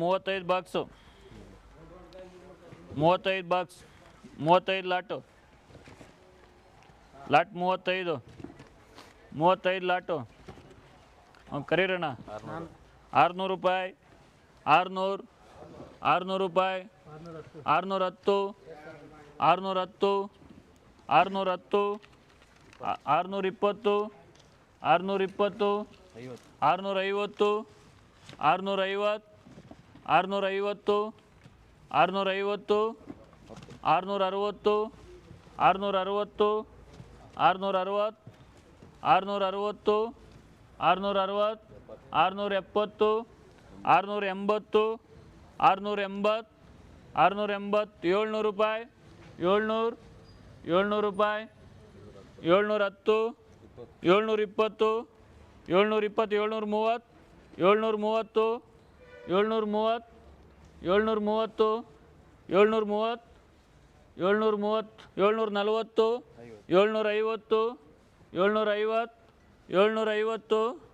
35 box 35 box 35 lot lot 35 lot Kariranna 600 ರೂಪಾಯಿ 600 ರೂಪಾಯಿ 610 610 610 620 620 650 650 650 650 660 660 660 660 660 670 680 680 680 700 ರೂಪಾಯಿ 700 700 ರೂಪಾಯಿ 710 720 720 730 730 730 730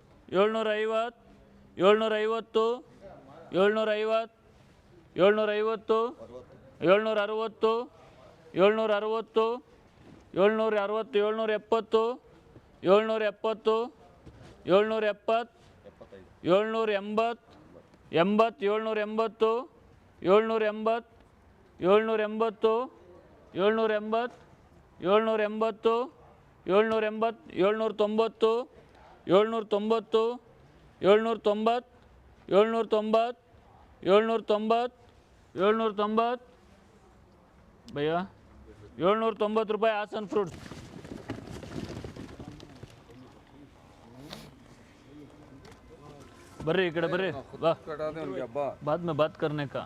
730 730 740 750 750 750 750 750 750 750 760 760 760 770 770 770 780 80 780 780 780 780 780 780 790 790 790 790 790 790 ಭಯ್ಯ 790 ರೂಪಾಯಿ ಹಾಸನ್ ಫ್ರೂಟ್ಸ್ ಬರ್री इकड़े ಬರ್री बाद में बात करने का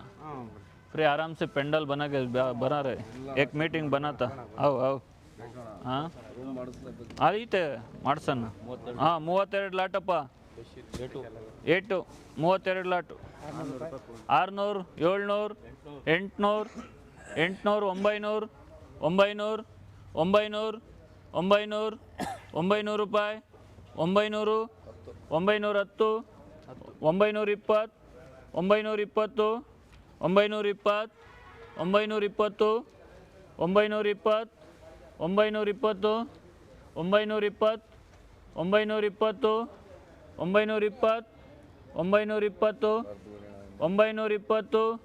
फिर आराम से पेंडल बना के बना रहे एक मीटिंग बनाता आओ आओ ಹಾಂ ಐತೆ ಮಾಡ್ಸಣ್ಣ ಹಾಂ 32 ಲಾಟಪ್ಪ 8 32 ಲಾಟು 600 700 800 800 900 900 900 900 900 ರೂಪಾಯಿ 900 910 920 920 920 920 920 920 920 920 920 920 920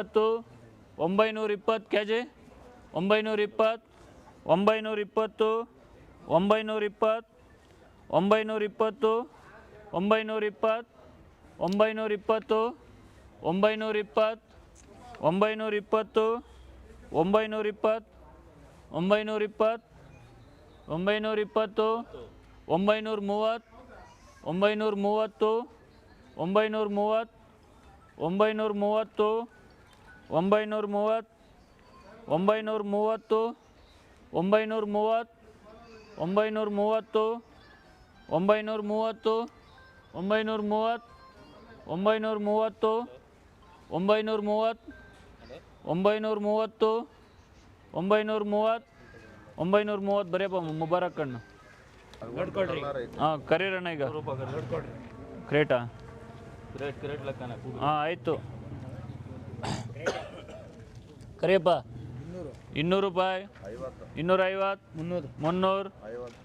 920 920 ಕೆ ಜಿ 920 920 920 920 920 920 920 920 920 920 920 930 930 930 930 930 930 930 930 930 930 930 930 930 930 930 ಬರೆಯಪ್ಪ ಮುಬಾರಕ್ ಅಣ್ಣ ಹಾಂ ಕರೀರಣ್ಣ ಈಗ ಕ್ರೇಟಾ ಹಾಂ ಆಯಿತು ಕರಿಯಪ್ಪ 200 ರೂಪಾಯಿ 250 300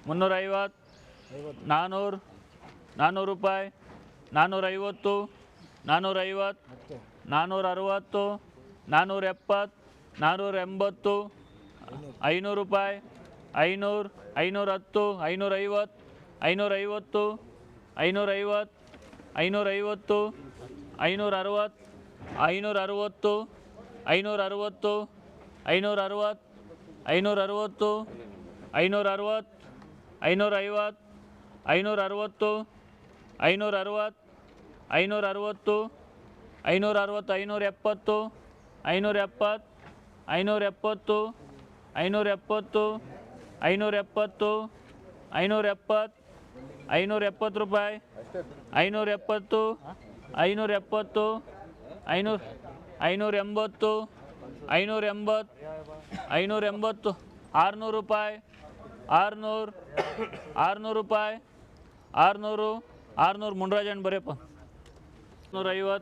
350 400 400 ರೂಪಾಯಿ 450 450 460 470 480 500 ರೂಪಾಯಿ 500 510 550 550 550 550 560 560 560 560 560 560 550 560 560 560 560 570 570 570 570 570 570 ರೂಪಾಯಿ 570 570 580 580 580 600 ರೂಪಾಯಿ 600 ರೂಪಾಯಿ 600 600 ಮುನ್ರಾಜನ್ ಬರೆಯಪ್ಪ 150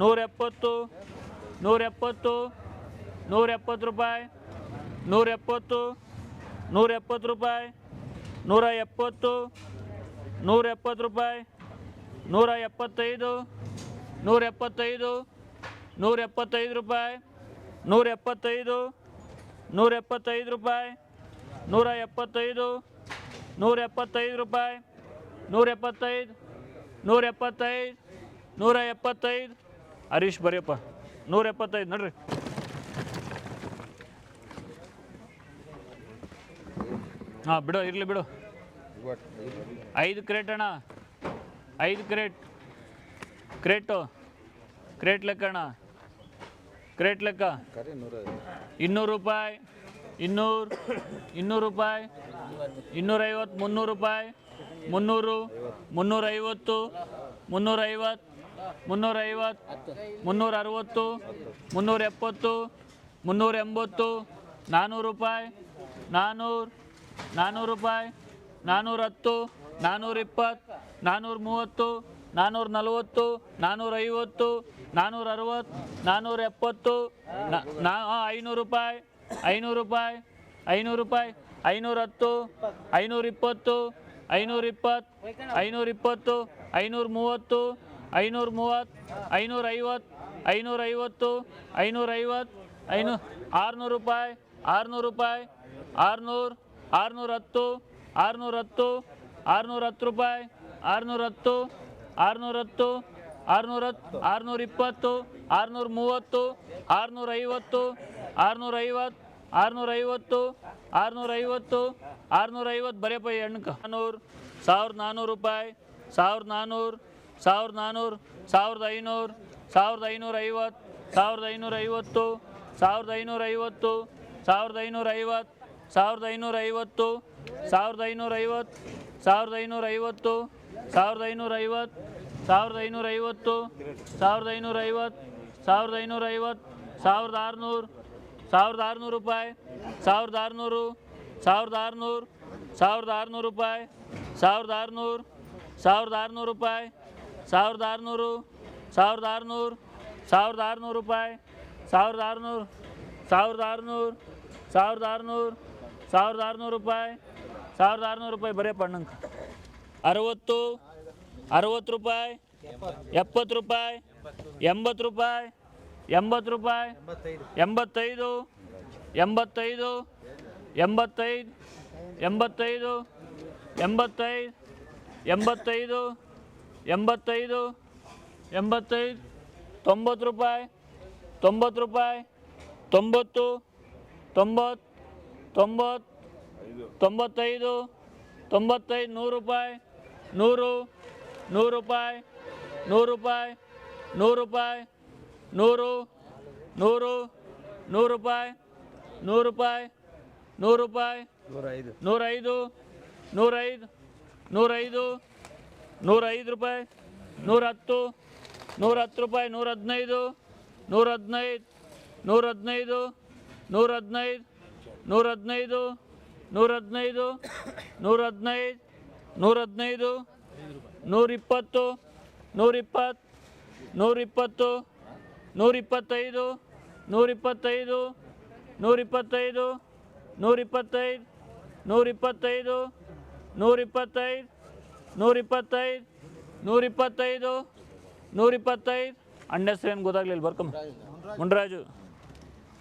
170 170 170 ರೂಪಾಯಿ 170 170 ರೂಪಾಯಿ 170 170 ರೂಪಾಯಿ 175 175 175 ರೂಪಾಯಿ 175 175 ರೂಪಾಯಿ 175 175 ರೂಪಾಯಿ 175 175 175 ಹರೀಶ್ ಬರೆಯಪ್ಪ 175 ನೋಡ್ರಿ. ಹಾಂ ಬಿಡು ಇರಲಿ ಬಿಡು. 5 ಕ್ರೇಟ್ ಅಣ್ಣ, 5 ಕ್ರೇಟ್ ಲೆಕ್ಕ ಅಣ್ಣ, ಕ್ರೇಟ್ ಲೆಕ್ಕ 200 ರೂಪಾಯಿ 200 ರೂಪಾಯಿ 250 300 ರೂಪಾಯಿ 300 350 350 350 360 370 380 400 ರೂಪಾಯಿ 400 ರೂಪಾಯಿ 410 420 430 440 450 460 470 500 ರೂಪಾಯಿ 500 ರೂಪಾಯಿ 500 ರೂಪಾಯಿ 510 520 520 520 530 530 550 550 600 ರೂಪಾಯಿ 600 ರೂಪಾಯಿ 600 610 610 610 ರೂಪಾಯಿ 610 610 610 620 630 650 650 650 650 650 ಬರೆಯಪ್ಪ ಎಣ್ಣಕ್ಕೆ 400 ರೂಪಾಯಿ 1400 1400 1500 1550 1550 1550 1550 1550 1550 1550 1550 1550 1550 1550 1600 1600 ರೂಪಾಯಿ 1600 1600 1600 ರೂಪಾಯಿ 1600 1600 ರೂಪಾಯಿ 1600 1600 1600 ರೂಪಾಯಿ 1600 1600 1600 1600 ರೂಪಾಯಿ 1600 ರೂಪಾಯಿ ಬರೆಯಪ್ಪ ಅಣ್ಣಂಗೆ 60 60 ರೂಪಾಯಿ 70 ರೂಪಾಯಿ 80 ರೂಪಾಯಿ 80 ರೂಪಾಯಿ 85 85 85 85 85 85 85 85 90 ರೂಪಾಯಿ 90 ರೂಪಾಯಿ 90 90 90 95 95 100 ರೂಪಾಯಿ 100 100 ರೂಪಾಯಿ 100 ರೂಪಾಯಿ 100 ರೂಪಾಯಿ 100 100 100 ರೂಪಾಯಿ 100 ರೂಪಾಯಿ 100 ರೂಪಾಯಿ 105 105 105 105 ರೂಪಾಯಿ 110 110 ರೂಪಾಯಿ 115 115 115 115 115 115 115 115 120 120 120 125 125 125 125 125 125 125 125 125 ಅಣ್ಣ ಹೆಸರು ಏನು ಗೊತ್ತಾಗ್ಲಿಲ್ಲ ಬರ್ಕಮ್ಮ ಮುನ್ರಾಜು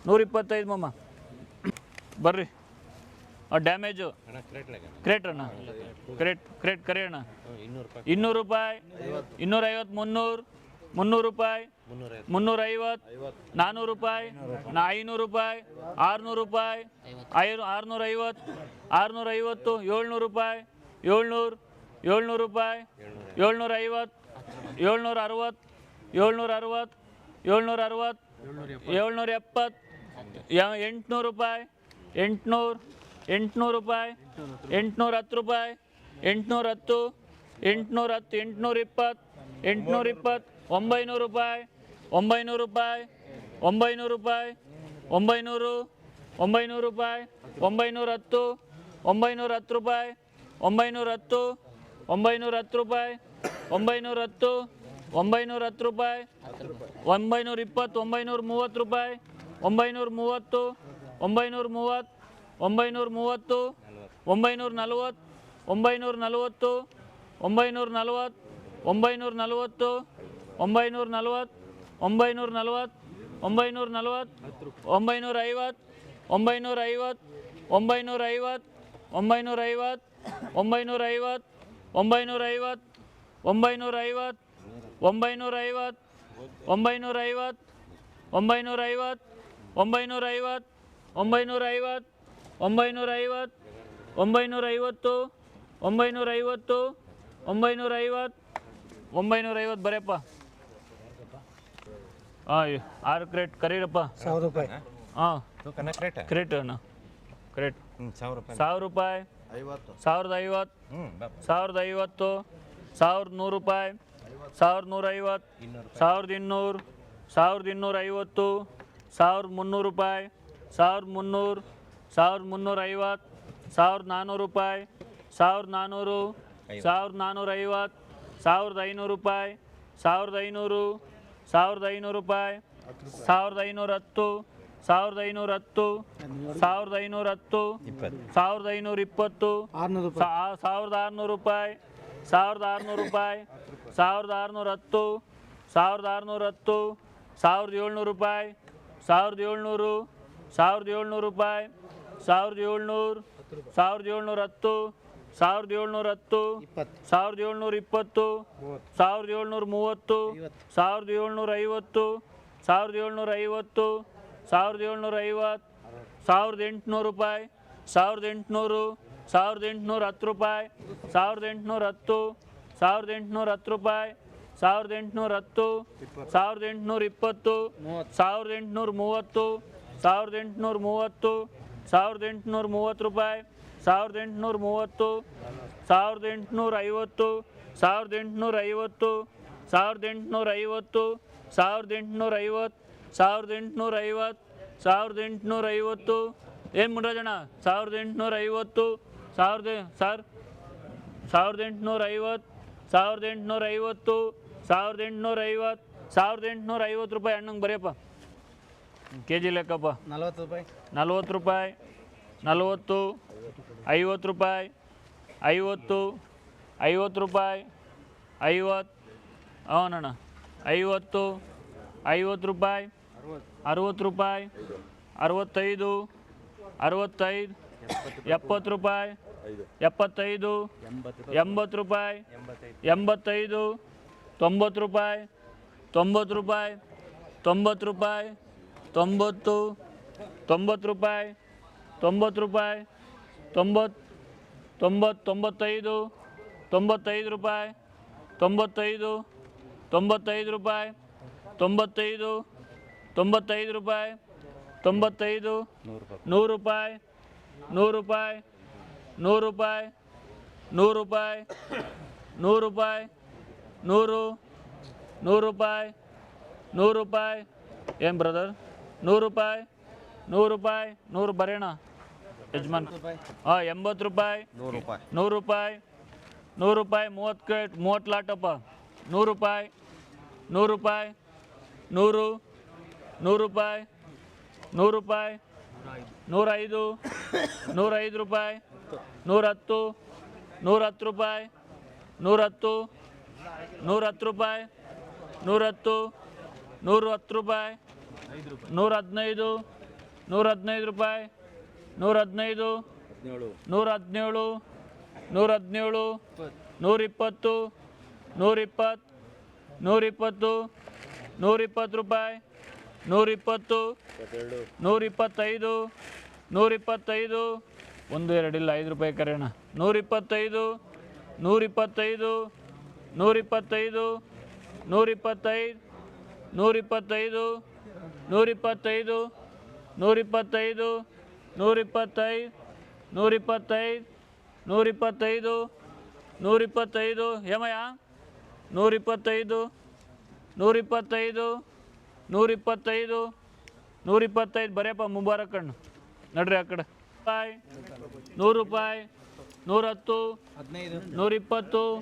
125 ಮಮ್ಮ ಬರ್ರಿ ಡ್ಯಾಮೇಜು ಕ್ರೇಟ್ ಅಣ್ಣ ಕ್ರೇಟ್ ಕರಿ ಅಣ್ಣ 200 ರೂಪಾಯಿ 250 300 300 ರೂಪಾಯಿ 350 400 ರೂಪಾಯಿ 500 ರೂಪಾಯಿ 600 ರೂಪಾಯಿ 650 650 700 ರೂಪಾಯಿ 700 700 ರೂಪಾಯಿ 750 760 760 760 770 800 ರೂಪಾಯಿ 800 800 ರೂಪಾಯಿ 810 ರೂಪಾಯಿ 810 810 820 820 900 ರೂಪಾಯಿ 900 ರೂಪಾಯಿ 900 ರೂಪಾಯಿ 900 900 ರೂಪಾಯಿ 910 910 ರೂಪಾಯಿ 910 910 ರೂಪಾಯಿ 910 910 ರೂಪಾಯಿ 920 930 ರೂಪಾಯಿ 930 930 930 940 940 940 940 940 940 940 950 950 950 950 950 950 950 950 950 950 950 950 950 950 950 950 950 ಬರೆಯಪ್ಪ ಹಾಂ 6 ಕ್ರೇಟ್ ಕರೀರಪ್ಪ 1000 ರೂಪಾಯಿ ಹಾಂ ತೂಕನ ಕ್ರೇಟ ಕ್ರೇಟ್ ಅಣ್ಣ ಕ್ರೇಟ್ 1000 ರೂಪಾಯಿ 1000 ರೂಪಾಯಿ 50 1050 ಬಾಪ 1050 1100 ರೂಪಾಯಿ 1150 1200 1250 1300 ರೂಪಾಯಿ 1300 1350 1400 ರೂಪಾಯಿ 1400 1450 1500 ರೂಪಾಯಿ 1500 1500 ರೂಪಾಯಿ 1510 1510 1510 1520 600 ರೂಪಾಯಿ 1600 ರೂಪಾಯಿ 1600 ರೂಪಾಯಿ 1610 1610 1700 ರೂಪಾಯಿ 1700 1700 ರೂಪಾಯಿ 1700 1710 1710 1720 1730 1750 1750 1750 1800 ರೂಪಾಯಿ 1800 1810 ರೂಪಾಯಿ 1810 1810 ರೂಪಾಯಿ 1810 1820 1830 1830 1830 ರೂಪಾಯಿ 1830 1850 1850 1850 1850 1850 1850 ಏನು ಮುಡ್ರಾಜಣ್ಣ 1850 ಸರ್ 1850 1850 1850 1850 ರೂಪಾಯಿ ಅಣ್ಣಂಗೆ ಬರೆಯಪ್ಪ ಕೆ ಜಿ ಲೆಕ್ಕಪ್ಪ 40 ರೂಪಾಯಿ 40 ರೂಪಾಯಿ 40 50 ರೂಪಾಯಿ 50 50 ರೂಪಾಯಿ 50 ಅವನಣ್ಣ 50 50 ರೂಪಾಯಿ 60 ರೂಪಾಯಿ 65 65 70 ರೂಪಾಯಿ 75 80 ರೂಪಾಯಿ 85 90 ರೂಪಾಯಿ 90 ರೂಪಾಯಿ 90 ರೂಪಾಯಿ 90 90 ರೂಪಾಯಿ 90 ರೂಪಾಯಿ 90 90 95 95 ರೂಪಾಯಿ 95 95 ರೂಪಾಯಿ 95 95 ರೂಪಾಯಿ 95 100 ರೂಪಾಯಿ 100 ರೂಪಾಯಿ 100 ರೂಪಾಯಿ 100 ರೂಪಾಯಿ 100 ರೂಪಾಯಿ 100 100 ರೂಪಾಯಿ 100 ರೂಪಾಯಿ ಏನು ಬ್ರದರ್ 100 ರೂಪಾಯಿ 100 ರೂಪಾಯಿ 100 ಬರೆಯೋಣ ಯಜಮಾನ್ ಹಾಂ 80 ರೂಪಾಯಿ 100 ರೂಪಾಯಿ 100 ರೂಪಾಯಿ 100 ರೂಪಾಯಿ 30 ಲಾಟಪ್ಪ 100 ರೂಪಾಯಿ 100 ರೂಪಾಯಿ 100 100 ರೂಪಾಯಿ 100 ರೂಪಾಯಿ 105 105 ರೂಪಾಯಿ 110 110 ರೂಪಾಯಿ 110 110 ರೂಪಾಯಿ 110 110 ರೂಪಾಯಿ 115 115 ರೂಪಾಯಿ 115 117 117 120 120 120 120 ರೂಪಾಯಿ 120 125 125 ಒಂದು ಎರಡಿಲ್ಲ 5 ರೂಪಾಯಿ ಕರೆಯೋಣ 125 125 125 125 125 125 125 125 125 125 125 ಏಮಯ್ಯ 125 125 125 125 ಬರೆಯಪ್ಪ ಮುಬಾರಕ್ ಕಣ್ಣು ನಡ್ರಿ ಆ ಕಡೆ ರೂಪಾಯಿ 100 ರೂಪಾಯಿ 110 15 120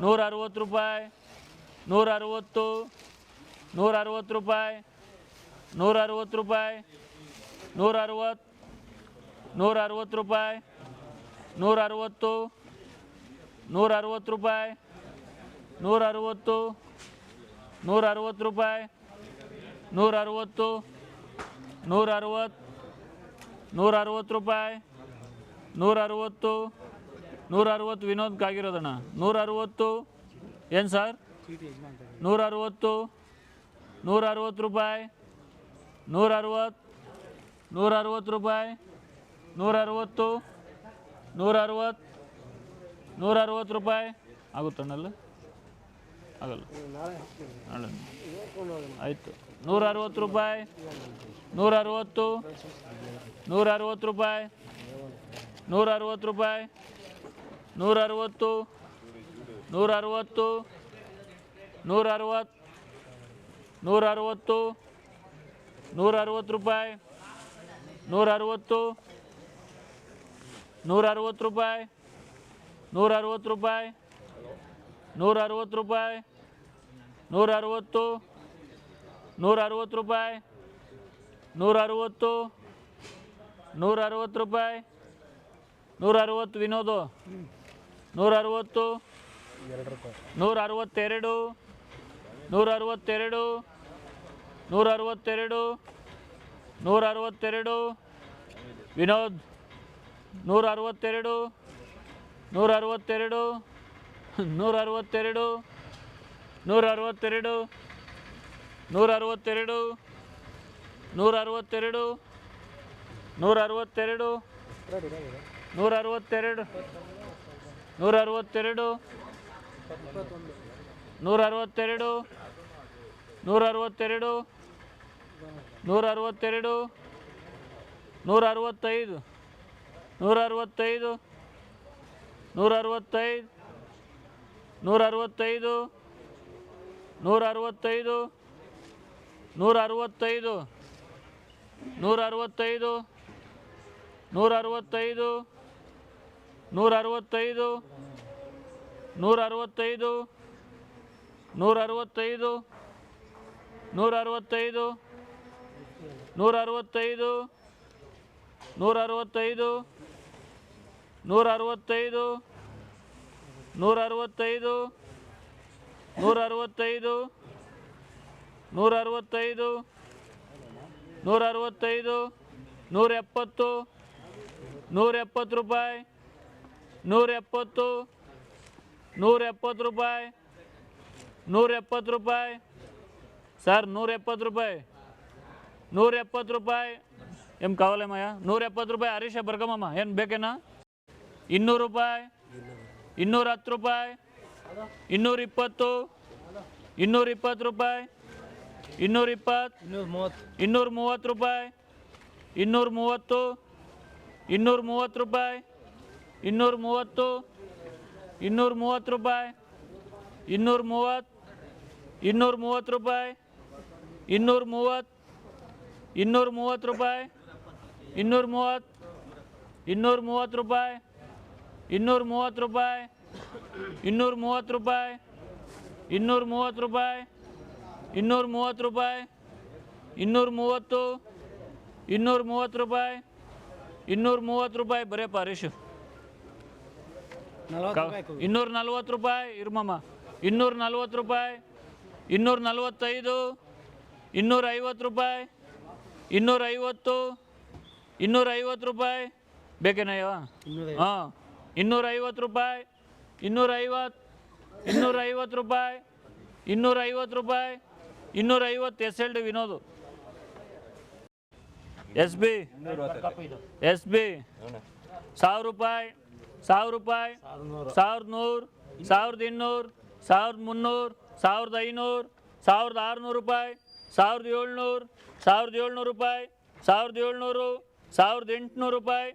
160 ರೂಪಾಯಿ 160 160 ರೂಪಾಯಿ 160 ರೂಪಾಯಿ 160 160 ರೂಪಾಯಿ 160 160 ರೂಪಾಯಿ 160 160 ರೂಪಾಯಿ 160 160 160 ರೂಪಾಯಿ 160 160 ವಿನೋದ್ಗಾಗಿರೋದಣ್ಣ 160 ಏನು ಸರ್ 160 160 ರೂಪಾಯಿ 160 160 ರೂಪಾಯಿ 160 160 160 ರೂಪಾಯಿ ಆಗುತ್ತಣ್ಣಲ್ಲ ಆಗಲ್ಲ ನಾಳೆ ಆಯಿತು 160 ರೂಪಾಯಿ 160 160 ರೂಪಾಯಿ 160 ರೂಪಾಯಿ 160 160 160 160 160 ರೂಪಾಯಿ 160 160 ರೂಪಾಯಿ 160 ರೂಪಾಯಿ 160 ರೂಪಾಯಿ 160 160 ರೂಪಾಯಿ 160 160 ರೂಪಾಯಿ 160 ವಿನೋದು 160 162 162 162 162 ವಿನೋದ್ 162 162 162 162 162 162 162 162 162 162 162 162 165 165 165 165 165 165 165 165 165 165 165 165 165 165 165 165 165 165 165 170 170 ರೂಪಾಯಿ 170 170 ರೂಪಾಯಿ 170 ರೂಪಾಯಿ ಸರ್ 170 ರೂಪಾಯಿ 170 ರೂಪಾಯಿ ఏం కావాలేమయ్యా 170 ರೂಪಾಯಿ ಹರೀಶ ಬರ್ಗಮಮ್ಮ ಏನು ಬೇಕೇನಾ 200 ರೂಪಾಯಿ 210 ರೂಪಾಯಿ 220 220 ರೂಪಾಯಿ 220 230 ರೂಪಾಯಿ 230 230 ರೂಪಾಯಿ 230 230 ರೂಪಾಯಿ 230 230 ರೂಪಾಯಿ 230 230 ರೂಪಾಯಿ 230 230 ರೂಪಾಯಿ 230 ರೂಪಾಯಿ 230 ರೂಪಾಯಿ 230 ರೂಪಾಯಿ 230 ರೂಪಾಯಿ 230 230 ರೂಪಾಯಿ 230 ರೂಪಾಯಿ ಬರೇ ಪಾರೀಶು 240 ರೂಪಾಯಿ ಇರ್ಮಮ್ಮ 240 ರೂಪಾಯಿ 245 250 ರೂಪಾಯಿ 250 250 ರೂಪಾಯಿ ಬೇಕೇನಯ್ಯವ ಹಾಂ 250 ರೂಪಾಯಿ 250 250 ರೂಪಾಯಿ 250 ರೂಪಾಯಿ 250 S L D Vinod S B 1000 ರೂಪಾಯಿ 1000 ರೂಪಾಯಿ 1100 1200 1300 1500 1600 ರೂಪಾಯಿ 1700 1700 ರೂಪಾಯಿ 1700 1800 ರೂಪಾಯಿ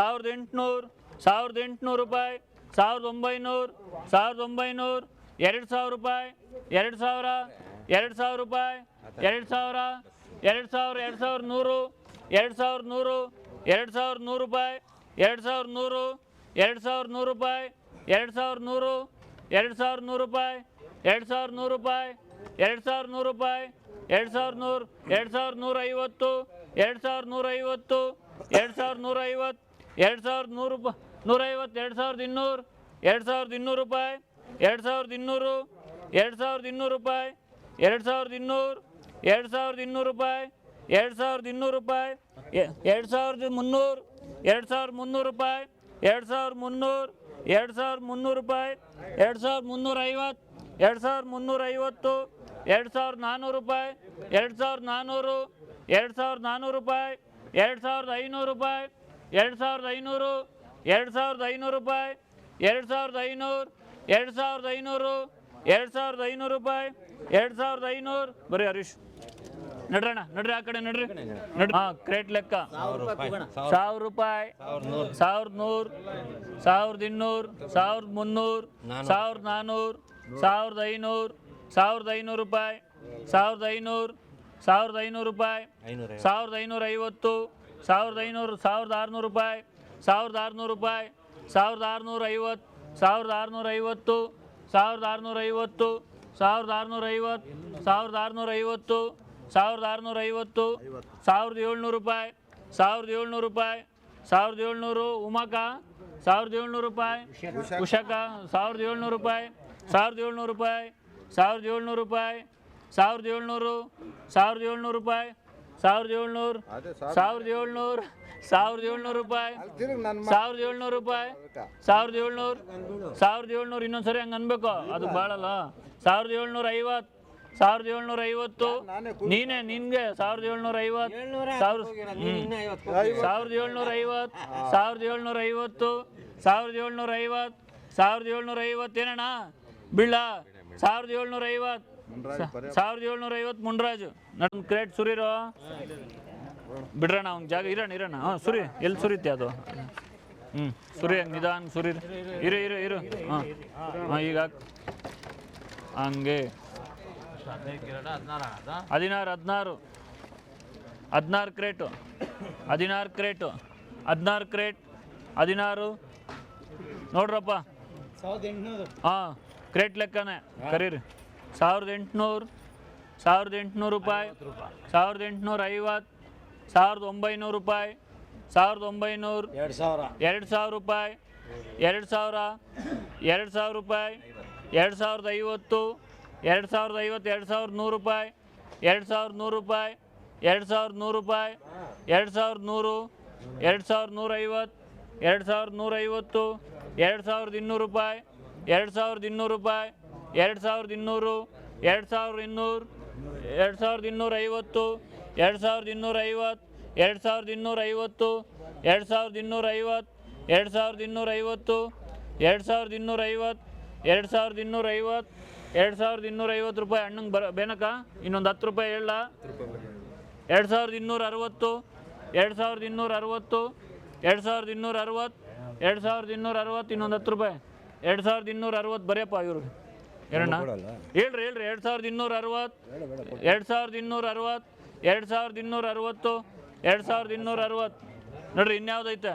1800 1800 ರೂಪಾಯಿ 1900 1900 2000 ರೂಪಾಯಿ 2000 2000 ರೂಪಾಯಿ 2000 2000 2100 2100 2100 ರೂಪಾಯಿ 2100 2100 ರೂಪಾಯಿ 2100 2100 ರೂಪಾಯಿ 2100 ರೂಪಾಯಿ 2100 ರೂಪಾಯಿ 2100 2150 2150 2150 2100 ರೂಪಾಯಿ 150 2200 ರೂಪಾಯಿ 2200 2200 ರೂಪಾಯಿ 2200 2200 ರೂಪಾಯಿ 2200 ರೂಪಾಯಿ 2300 2300 ರೂಪಾಯಿ 2300 2300 ರೂಪಾಯಿ 2350 2350 2400 ರೂಪಾಯಿ 2400 2400 ರೂಪಾಯಿ 2500 ರೂಪಾಯಿ 2500 2500 ರೂಪಾಯಿ 2500 2500 2500 ರೂಪಾಯಿ 2500 ಬರ್ರಿ ಹರೀಶ್ ನಡ್ರಣ್ಣ ನಡ್ರಿ ಆ ಕಡೆ ನಡ್ರಿ ನಡ್ರಿ ಹಾಂ ಕ್ರೇಟ್ ಲೆಕ್ಕ 1000 ರೂಪಾಯಿ 1100 1200 1300 1400 1500 ರೂಪಾಯಿ 1500 1500 ರೂಪಾಯಿ 1550 1500 1600 ರೂಪಾಯಿ 1600 ರೂಪಾಯಿ 1650 1650 1650 1650 1650 1700 ರೂಪಾಯಿ 1700 ರೂಪಾಯಿ 1700 ಉಮಾಕ 1700 ರೂಪಾಯಿ ಉಷಕ 1700 ರೂಪಾಯಿ 1700 ರೂಪಾಯಿ 1700 ರೂಪಾಯಿ 1700 1700 ರೂಪಾಯಿ 1700 1700 1700 ರೂಪಾಯಿ 1700 ರೂಪಾಯಿ 1700 ಇನ್ನೊಂದ್ಸರಿ ಹಂಗೆ ಅನ್ಬೇಕು ಅದು ಭಾಳಲ್ಲ 1750 1750 ನೀನೇ ನಿನ್ಗೆ 1750 1750 1750 ಏನಣ್ಣ ಬೀಳ 1750 ಮುನ್ರಾಜು ನನ್ನ ಕ್ರೇಟ್ ಸುರಿರೋ ಬಿಡ್ರಣ್ಣ ಅವ್ನ ಜಾಗ ಇರೋಣ ಹಾಂ ಸುರಿ ಎಲ್ಲಿ ಸುರಿತೆ ಅದು ಸುರಿ ಹಂಗೆ ನಿಧಾನ ಸುರಿ ಇರು ಹಾಂ ಈಗ ಹಂಗೆ 16 ಕ್ರೇಟು 16 ಕ್ರೇಟ್ 16 ನೋಡ್ರಪ್ಪ 1800 ಹಾಂ ಕ್ರೇಟ್ ಲೆಕ್ಕನೇ ಕರೀರಿ 1800 ರೂಪಾಯಿ 1850 1900 ರೂಪಾಯಿ 1900 2000 ರೂಪಾಯಿ 2000 ರೂಪಾಯಿ 2050 2100 ರೂಪಾಯಿ 2100 ರೂಪಾಯಿ 2100 ರೂಪಾಯಿ 2100 2150 2150 2200 ರೂಪಾಯಿ 2200 ರೂಪಾಯಿ 2200 2200 2250 2250 2250 2250 2250 2250 2250 ರೂಪಾಯಿ ಅಣ್ಣಂಗೆ ಬೇನಕ್ಕ ಇನ್ನೊಂದು 10 ರೂಪಾಯಿ ಹೇಳ 2260 2260 2260 2260 ಇನ್ನೊಂದು 10 ರೂಪಾಯಿ 2260 ಬರೆಯಪ್ಪ ಇವ್ರಿಗೆ ಏನಣ್ಣ ಹೇಳ್ರಿ 2260 2260 2260 2260 ನೋಡ್ರಿ ಇನ್ಯಾವ್ದೈತೆ